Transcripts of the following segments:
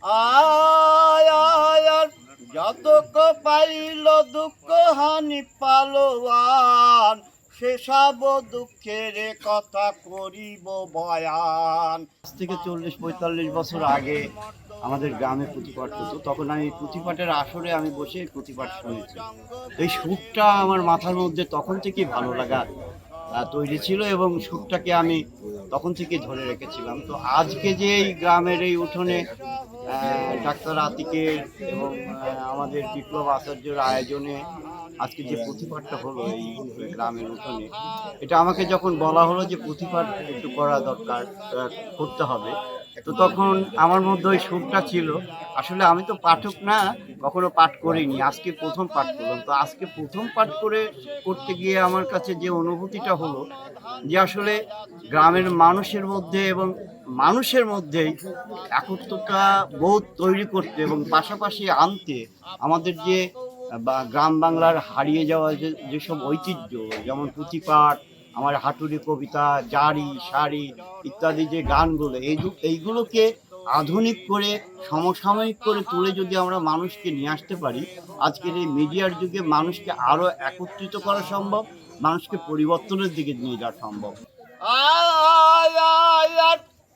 আয় আয় আর যতক পাইল দুঃখ হানি পালোয়ান, সেসব দুঃখের কথা করিব বয়ান। আজ থেকে 40-45 বছর আগে আমাদের গ্রামে প্রতিপাঠ হতো, তখন আমি প্রতিপাঠের আসরে আমি বসে প্রতিপাঠ শুনেছি। এই সুরটা আমার মাথার মধ্যে তখন থেকেই ভালো লাগা তৈরি ছিল এবং সুরটাকে আমি তখন থেকে ধরে রেখেছিলাম। তো আজকে যে এই গ্রামের এই উঠোনে ডাক্তার আতিকের এবং আমাদের বিপ্লব আচার্যের আয়োজনে আজকে যে প্রতিপাঠটা হলো এই গ্রামের উঠোনে, এটা আমাকে যখন বলা হলো যে প্রতিপাঠ একটু করা দরকার, করতে হবে, তো তখন আমার মধ্যে ওই সুরটা ছিল। আসলে আমি তো পাঠক না, কখনো পাঠ করিনি, আজকে প্রথম পাঠ করলাম। তো আজকে প্রথম পাঠ করতে গিয়ে আমার কাছে যে অনুভূতিটা হলো যে আসলে গ্রামের মানুষের মধ্যে এবং মানুষের মধ্যেই একত্রতা বোধ তৈরি করতে এবং পাশাপাশি আনতে আমাদের যে গ্রাম বাংলার হারিয়ে যাওয়া যেসব ঐতিহ্য, যেমন পুঁথিপাঠ, আমার হাটুরি কবিতা, জারি সারি ইত্যাদি যে গানগুলো, এইগুলোকে আধুনিক করে সমসাময়িক করে তুলে যদি আমরা মানুষকে নিয়ে আসতে পারি, আজকের এই মিডিয়ার যুগে মানুষকে আরো একত্রিত করা সম্ভব, মানুষকে পরিবর্তনের দিকে নিয়ে যাওয়া সম্ভব।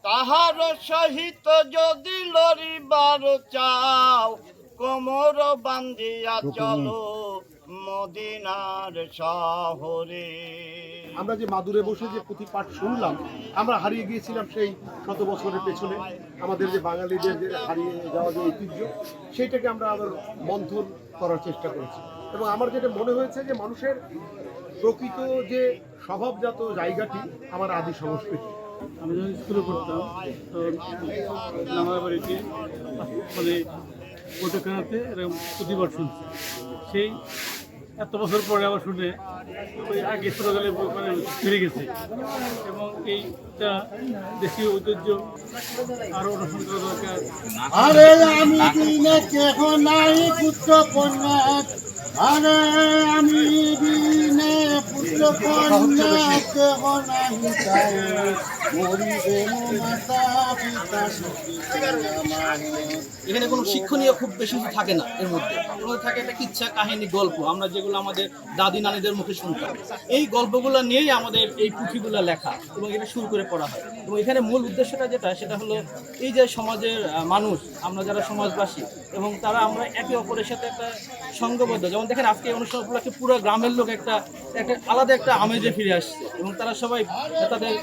তাহার সহিত যদি লড়িবার চাও, কোমর বান্ধিয়া চলো মদিনার শহরে। আমরা যে মাদুরে বসে যে প্রতিপাঠ শুনলাম, আমরা হারিয়ে গিয়েছিলাম সেই শত বছরের পেছনে। আমাদের যে বাঙালিদের যে হারিয়ে যাওয়া যে ঐতিহ্য, সেইটাকে আমরা আবার মন্থন করার চেষ্টা করেছি। এবং আমার যেটা মনে হয়েছে যে মানুষের প্রকৃত যে স্বভাবজাত জায়গাটি আমার আদি সংস্কৃতি। আমি যখন স্কুলে পড়তাম তো আমার বাড়িতে মানে পত্রিকাতে এরকম প্রতিবার শুনছি। সেই এত বছর পরে আবার শুনে ওই আগে ছোটোকালে মানে ফিরে গেছে এবং এইটা দেশীয় ঐতিহ্য আরও অনুসরণ করা দরকার। আরে আমি দিনে কেহ নাই পুত্র কন্যা, আরে আমি দিনে পুত্র কন্যা কেহ নাই চাই, মরিবে মাতা পিতা সুখী। এখানে কোনো শিক্ষণীয় খুব বেশি কিছু থাকে না, এর মধ্যে থাকে একটা কিচ্ছা কাহিনী গল্প, আমরা যেগুলো আমাদের দাদি নানিদের মুখে শুনতাম। এই গল্পগুলো নিয়েই আমাদের এই পুঁথিগুলো লেখা এবং এটা শুরু করে পড়া হয়। এবং এখানে মূল উদ্দেশ্যটা যেটা, সেটা হলো এই যে সমাজের মানুষ, আমরা যারা সমাজবাসী এবং তারা আমরা একে অপরের সাথে একটা সঙ্গবদ্ধ। যেমন দেখেন আজকে এই অনুষ্ঠান উপলক্ষে পুরো গ্রামের লোক একটা আলাদা একটা আমেজে ফিরে আসছে এবং তারা সবাই তাদের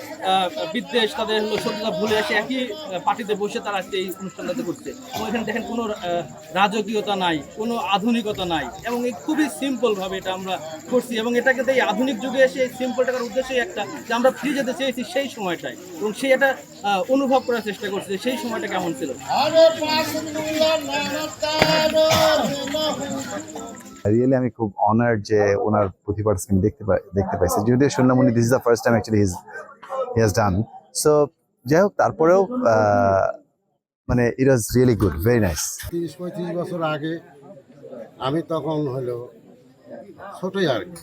বিদ্বেষ, তাদের হলো শত্রুতা ভুলে এসে একই পার্টিতে বসে তারা আজকে এই অনুষ্ঠানটাতে করছে। এবং এখানে দেখেন কোনো রাজকীয়তা নাই, কোনো আধুনিকতা নাই এবং এই খুবই সিম্পলভাবে এটা আমরা করছি। এবং এটাকে এই আধুনিক যুগে এসে এই সিম্পল টাকার উদ্দেশ্যই একটা যে আমরা ফিরে যেতে চেয়েছি সেই সময়টায় এবং সেই এটা অনুভব করার চেষ্টা করছি সেই সময়টা কেমন ছিল। রিয়েলি আমি খুব অনার্ড যে ওনার প্রতিপাঠ স্কিম দেখতে পাইছি, যদিও শুনলাম উনি this is the first time actually he has done. So যাই হোক, তারপরেও মানে it was really good, very nice. 30-35 বছর আগে আমি তখন হলো ছোটই আর কি,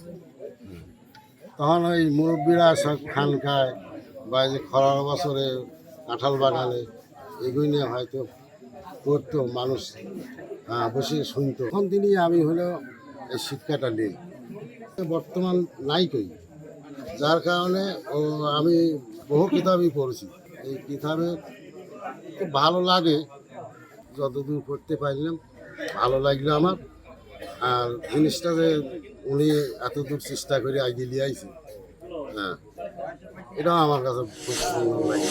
তখন ওই মুরব্বীরা সব খানকায় বা যে খরার বছরে কাঁঠাল বাগানে এগুলি নিয়ে হয়তো করতো, মানুষ বসে শুনতো। তখন তিনি আমি হলো এই শিক্ষাটা নিই, বর্তমান নাই কই, যার কারণে আমি বহু কিতাবই পড়েছি। এই কিতাবে খুব ভালো লাগে, যতদূর পড়তে পারলাম ভালো লাগলো আমার। আর জিনিসটা যে উনি এতদূর চেষ্টা করে আগে নিয়ে আইছি, হ্যাঁ, এটাও আমার কাছে খুব সুন্দর লাগে।